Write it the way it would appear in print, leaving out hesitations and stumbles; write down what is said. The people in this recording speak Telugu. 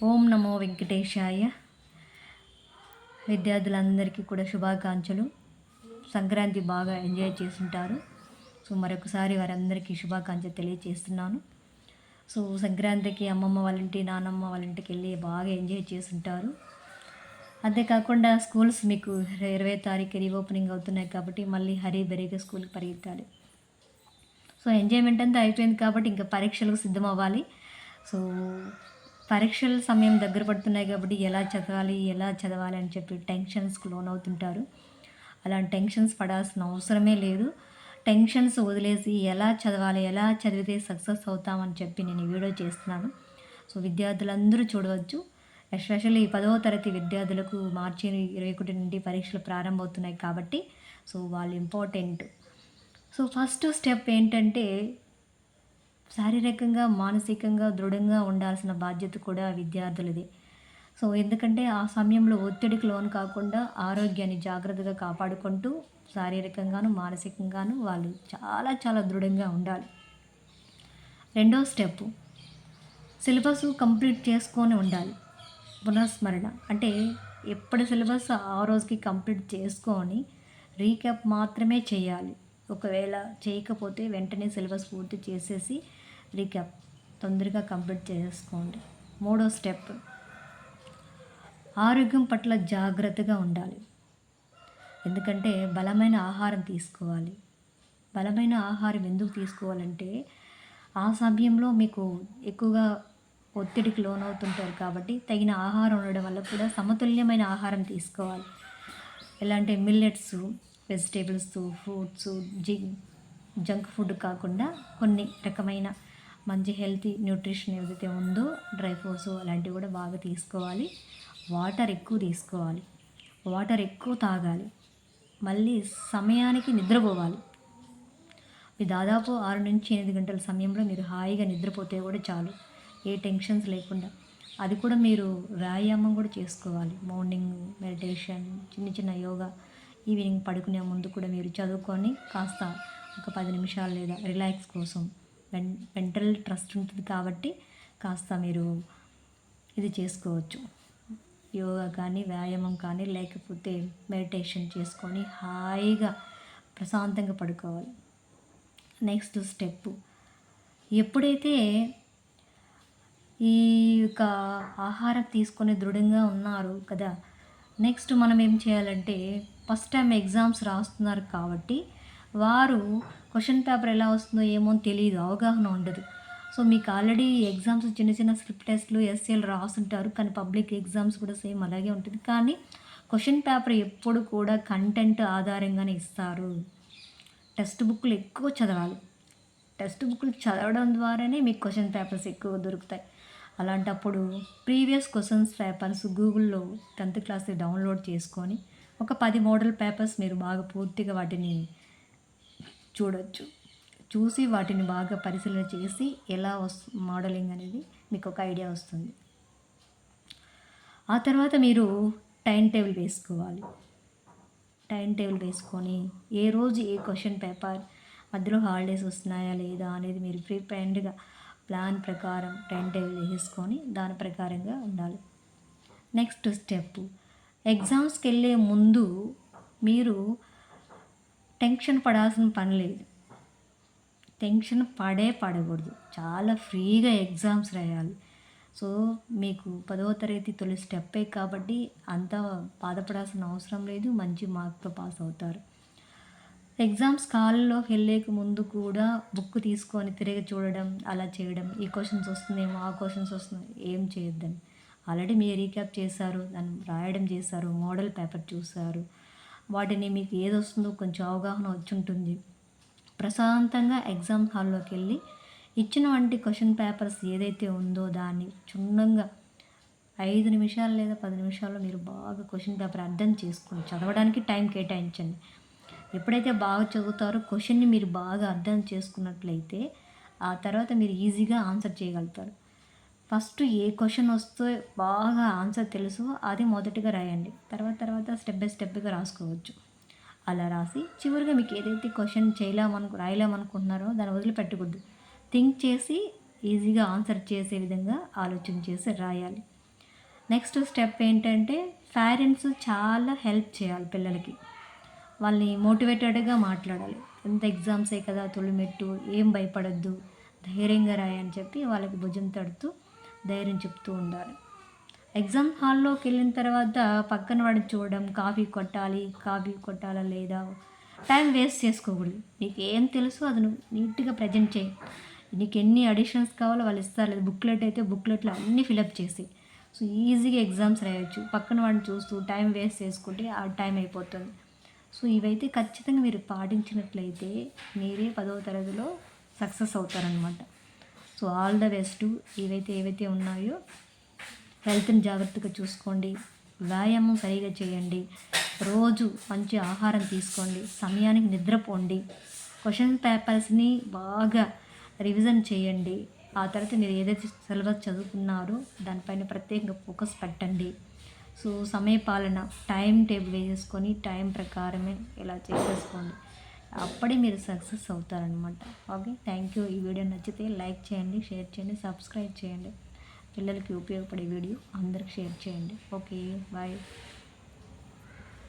ఓం నమో వెంకటేశాయ. విద్యార్థులందరికీ కూడా శుభాకాంక్షలు. సంక్రాంతి బాగా ఎంజాయ్ చేసుంటారు. మరొకసారి వారందరికీ శుభాకాంక్షలు తెలియజేస్తున్నాను. సంక్రాంతికి అమ్మమ్మ వాళ్ళ ఇంటి, నానమ్మ వాళ్ళ ఇంటికి వెళ్ళి బాగా ఎంజాయ్ చేసుంటారు. అంతేకాకుండా స్కూల్స్ మీకు 20వ తారీఖు రీఓపెనింగ్ అవుతున్నాయి కాబట్టి మళ్ళీ బెరీగా స్కూల్కి పరిగెత్తాలి. ఎంజాయ్మెంట్ అంతా అయిపోయింది కాబట్టి ఇంకా పరీక్షలకు సిద్ధం అవ్వాలి. పరీక్షల సమయం దగ్గర పడుతున్నాయి కాబట్టి ఎలా చదవాలి అని చెప్పి టెన్షన్స్కి లోనవుతుంటారు. అలాంటి టెన్షన్స్ పడాల్సిన అవసరమే లేదు. టెన్షన్స్ వదిలేసి ఎలా చదివితే సక్సెస్ అవుతామని చెప్పి నేను ఈ వీడియో చేస్తున్నాను. విద్యార్థులందరూ చూడవచ్చు. ఎస్పెషల్లీ 10వ తరగతి విద్యార్థులకు మార్చి 21 నుండి పరీక్షలు ప్రారంభమవుతున్నాయి కాబట్టి వాళ్ళు ఇంపార్టెంట్. ఫస్ట్ స్టెప్ ఏంటంటే శారీరకంగా, మానసికంగా దృఢంగా ఉండాల్సిన బాధ్యత కూడా విద్యార్థులదే. ఎందుకంటే ఆ సమయంలో ఒత్తిడికి లోను కాకుండా ఆరోగ్యాన్ని జాగ్రత్తగా కాపాడుకుంటూ శారీరకంగాను, మానసికంగాను వాళ్ళు చాలా దృఢంగా ఉండాలి. రెండో స్టెప్ సిలబస్ కంప్లీట్ చేసుకొని ఉండాలి. పునఃస్మరణ అంటే ఎప్పటి సిలబస్ ఆ రోజుకి కంప్లీట్ చేసుకొని రీక్యాప్ మాత్రమే చేయాలి. ఒకవేళ చేయకపోతే వెంటనే సిలబస్ పూర్తి చేసేసి రీక్యాప్ తొందరగా కంప్లీట్ చేసుకోండి. మూడో స్టెప్ ఆరోగ్యం పట్ల జాగ్రత్తగా ఉండాలి. ఎందుకంటే బలమైన ఆహారం తీసుకోవాలి. బలమైన ఆహారం ఎందుకు తీసుకోవాలంటే ఆ సమయంలో మీకు ఎక్కువగా ఒత్తిడికి లోనవుతుంటారు కాబట్టి తగిన ఆహారం ఉండడం వల్ల కూడా సమతుల్యమైన ఆహారం తీసుకోవాలి. ఎలా అంటే millets, vegetables, fruits, junk food కాకుండా కొన్ని రకమైన మంచి హెల్తీ న్యూట్రిషన్ ఏదైతే ఉందో డ్రై ఫ్రూట్స్ అలాంటివి కూడా బాగా తీసుకోవాలి. వాటర్ ఎక్కువ తీసుకోవాలి. వాటర్ ఎక్కువ తాగాలి. మళ్ళీ సమయానికి నిద్రపోవాలి. దాదాపు 6 నుంచి 8 గంటల సమయంలో మీరు హాయిగా నిద్రపోతే కూడా చాలు, ఏ టెన్షన్స్ లేకుండా. అది కూడా మీరు వ్యాయామం కూడా చేసుకోవాలి. మార్నింగ్ మెడిటేషన్, చిన్న యోగా, ఈవినింగ్ పడుకునే ముందు కూడా మీరు చదువుకొని కాస్త ఒక 10 నిమిషాలు లేదా రిలాక్స్ కోసం మెంటల్ ట్రస్ట్ ఉంటుంది కాబట్టి కాస్త మీరు ఇది చేసుకోవచ్చు. యోగా కానీ, వ్యాయామం కానీ, లేకపోతే మెడిటేషన్ చేసుకొని హాయిగా ప్రశాంతంగా పడుకోవాలి. నెక్స్ట్ స్టెప్ ఎప్పుడైతే ఈ యొక్క ఆహారం తీసుకొని దృఢంగా ఉన్నారు కదా, నెక్స్ట్ మనం ఏం చేయాలంటే ఫస్ట్ టైం ఎగ్జామ్స్ రాస్తున్నారు కాబట్టి వారు క్వశ్చన్ పేపర్ ఎలా వస్తుందో ఏమో తెలియదు, అవగాహన ఉండదు. మీకు ఆల్రెడీ ఎగ్జామ్స్ చిన్న స్క్రిప్ట్ టెస్ట్లు, ఎస్ఏలు రాస్తుంటారు. కానీ పబ్లిక్ ఎగ్జామ్స్ కూడా సేమ్ అలాగే ఉంటుంది. కానీ క్వశ్చన్ పేపర్ ఎప్పుడు కూడా కంటెంట్ ఆధారంగానే ఇస్తారు. టెక్స్ట్ బుక్లు ఎక్కువ చదవాలి. టెక్స్ట్ బుక్లు చదవడం ద్వారానే మీకు క్వశ్చన్ పేపర్స్ ఎక్కువ దొరుకుతాయి. అలాంటప్పుడు ప్రీవియస్ క్వశ్చన్స్ పేపర్స్ గూగుల్లో 10th క్లాస్ డౌన్లోడ్ చేసుకొని ఒక 10 మోడల్ పేపర్స్ మీరు బాగా పూర్తిగా వాటిని చూడొచ్చు. చూసి వాటిని బాగా పరిశీలన చేసి ఎలా మోడలింగ్ అనేది మీకు ఒక ఐడియా వస్తుంది. ఆ తర్వాత మీరు టైం టేబుల్ వేసుకోవాలి. టైం టేబుల్ వేసుకొని ఏ రోజు ఏ క్వశ్చన్ పేపర్, మధ్యలో హాలిడేస్ వస్తున్నాయా లేదా అనేది మీరు ప్రీప్లాన్డ్గా ప్లాన్ ప్రకారం టైం టేబుల్ వేసుకొని దాని ప్రకారంగా ఉండాలి. నెక్స్ట్ స్టెప్ ఎగ్జామ్స్కి వెళ్ళే ముందు మీరు టెన్షన్ పడాల్సిన పని లేదు. టెన్షన్ పడకూడదు. చాలా ఫ్రీగా ఎగ్జామ్స్ రాయాలి. మీకు 10వ తరగతి తొలి స్టెప్పే కాబట్టి అంత బాధపడాల్సిన అవసరం లేదు. మంచి మార్క్తో పాస్ అవుతారు. ఎగ్జామ్స్ హాల్లోకి వెళ్ళేక ముందు కూడా బుక్ తీసుకొని తిరిగి చూడడం, అలా చేయడం, ఈ క్వశ్చన్స్ వస్తుందేమో, ఆ క్వశ్చన్స్ వస్తున్నాయి, ఏం చేయొద్దని. ఆల్రెడీ మీరు రీక్యాప్ చేశారు, దాన్ని రాయడం చేశారు, మోడల్ పేపర్ చూశారు. వాటిని మీకు ఏది వస్తుందో కొంచెం అవగాహన వచ్చి ఉంటుంది. ప్రశాంతంగా ఎగ్జామ్ హాల్లోకి వెళ్ళి ఇచ్చిన వంటి క్వశ్చన్ పేపర్స్ ఏదైతే ఉందో దాన్ని క్షుణ్ణంగా 5 నిమిషాలు లేదా 10 నిమిషాల్లో మీరు బాగా క్వశ్చన్ పేపర్ అర్థం చేసుకొని చదవడానికి టైం కేటాయించండి. ఎప్పుడైతే బాగా చదువుతారో క్వశ్చన్ని మీరు బాగా అర్థం చేసుకున్నట్లయితే ఆ తర్వాత మీరు ఈజీగా ఆన్సర్ చేయగలుగుతారు. ఫస్ట్ ఏ క్వశ్చన్ వస్తే బాగా ఆన్సర్ తెలుసో అది మొదటిగా రాయండి. తర్వాత స్టెప్ బై స్టెప్గా రాసుకోవచ్చు. అలా రాసి చివరిగా మీకు ఏదైతే క్వశ్చన్ రాయలేమనుకుంటున్నారో దాన్ని వదిలిపెట్టకూడదు. థింక్ చేసి ఈజీగా ఆన్సర్ చేసే విధంగా ఆలోచన చేసి రాయాలి. నెక్స్ట్ స్టెప్ ఏంటంటే పేరెంట్స్ చాలా హెల్ప్ చేయాలి పిల్లలకి. వాళ్ళని మోటివేటెడ్గా మాట్లాడాలి. ఎంత ఎగ్జామ్సే కదా తొలిమెట్టు, ఏం భయపడొద్దు, ధైర్యంగా రాయి అని చెప్పి వాళ్ళకి భుజం తడుతూ ధైర్యం చెప్తూ ఉండాలి. ఎగ్జామ్ హాల్లోకి వెళ్ళిన తర్వాత పక్కన వాడిని చూడడం, కాపీ కొట్టాలా లేదా, టైం వేస్ట్ చేసుకోకూడదు. నీకు ఏం తెలుసో అది నువ్వు నీట్గా ప్రజెంట్ చేయి. నీకు ఎన్ని అడిషన్స్ కావాలో వాళ్ళు ఇస్తారు. లేదా బుక్లెట్ అయితే బుక్లెట్లో అన్నీ ఫిలప్ చేసి సో ఈజీగా ఎగ్జామ్స్ రాయొచ్చు. పక్కన వాడిని చూస్తూ టైం వేస్ట్ చేసుకుంటే ఆ టైం అయిపోతుంది. సో ఇవైతే ఖచ్చితంగా మీరు పాటించినట్లయితే మీరే 10వ తరగతిలో సక్సెస్ అవుతారనమాట. So all the best. ఏవైతే ఉన్నాయో హెల్త్ని జాగ్రత్తగా చూసుకోండి, వ్యాయామం సరిగా చేయండి, రోజు మంచి ఆహారం తీసుకోండి, సమయానికి నిద్రపోండి, క్వశ్చన్ పేపర్స్ని బాగా రివిజన్ చేయండి. ఆ తర్వాత మీరు ఏదైతే సిలబస్ చదువుకున్నారో దానిపైన ప్రత్యేకంగా ఫోకస్ పెట్టండి. సో సమయపాలన టైం టేబుల్ వేసేసుకొని టైం ప్రకారమే ఇలా చేసేసుకోండి. అప్పుడే మీరు సక్సెస్ అవుతారనమాట. Okay, thank you. ఈ వీడియో నచ్చితే లైక్ చేయండి, షేర్ చేయండి, సబ్స్క్రైబ్ చేయండి. పిల్లలకి ఉపయోగపడే వీడియో అందరికి షేర్ చేయండి. Okay, bye.